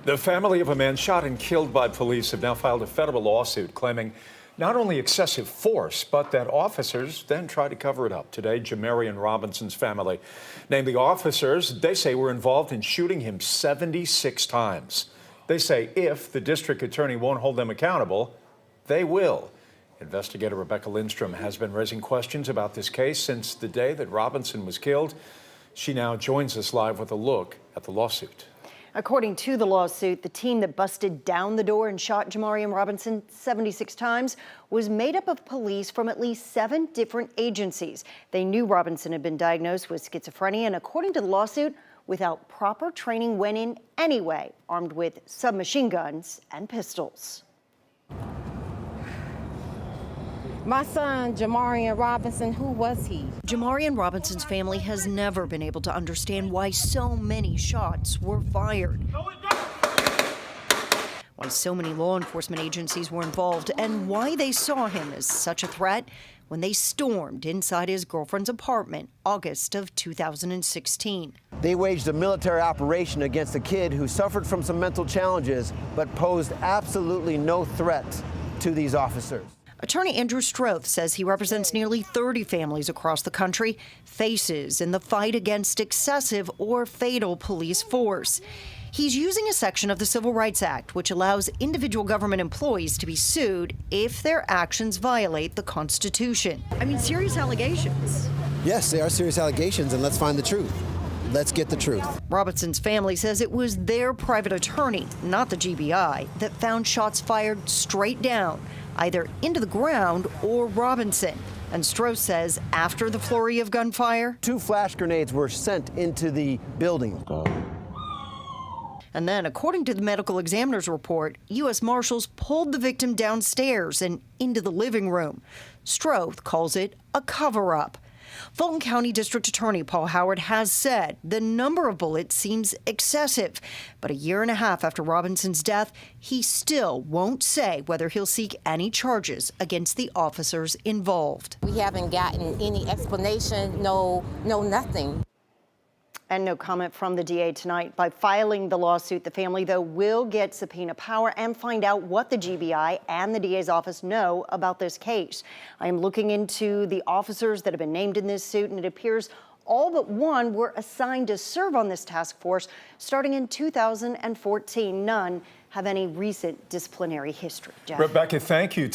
The family of a man shot and killed by police have now filed a federal lawsuit claiming not only excessive force, but that officers then tried to cover it up. Today, Jamarion Robinson's family named the officers they say were involved in shooting him 76 times. They say if the district attorney won't hold them accountable, they will. Investigator Rebecca Lindstrom has been raising questions about this case since the day that Robinson was killed. She now joins us live with a look at the lawsuit. According to the lawsuit, the team that busted down the door and shot Jamarion Robinson 76 times was made up of police from at least 7 different agencies. They knew Robinson had been diagnosed with schizophrenia and, according to the lawsuit, without proper training went in anyway, armed with submachine guns and pistols. My son, Jamarion Robinson, who was he? Jamarion Robinson's family has never been able to understand why so many shots were fired, why so many law enforcement agencies were involved, and why they saw him as such a threat when they stormed inside his girlfriend's apartment August of 2016. They waged a military operation against a kid who suffered from some mental challenges but posed absolutely no threat to these officers. Attorney Andrew Stroth says he represents nearly 30 families across the country, faces in the fight against excessive or fatal police force. He's using a section of the Civil Rights Act which allows individual government employees to be sued if their actions violate the Constitution. I mean, serious allegations. Yes, they are serious allegations, and let's find the truth. Let's get the truth. Robinson's family says it was their private attorney, not the GBI, that found shots fired straight down, either into the ground or Robinson. And Stroh says after the flurry of gunfire, 2 flash grenades were sent into the building. And then, according to the medical examiner's report, U.S. Marshals pulled the victim downstairs and into the living room. Stroh calls it a cover-up. Fulton County District Attorney Paul Howard has said the number of bullets seems excessive, but a year and a half after Robinson's death, he still won't say whether he'll seek any charges against the officers involved. We haven't gotten any explanation, no nothing. And no comment from the DA tonight. By filing the lawsuit, the family, though, will get subpoena power and find out what the GBI and the DA's office know about this case. I am looking into the officers that have been named in this suit, and it appears all but one were assigned to serve on this task force starting in 2014. None have any recent disciplinary history. Jeff. Rebecca, thank you.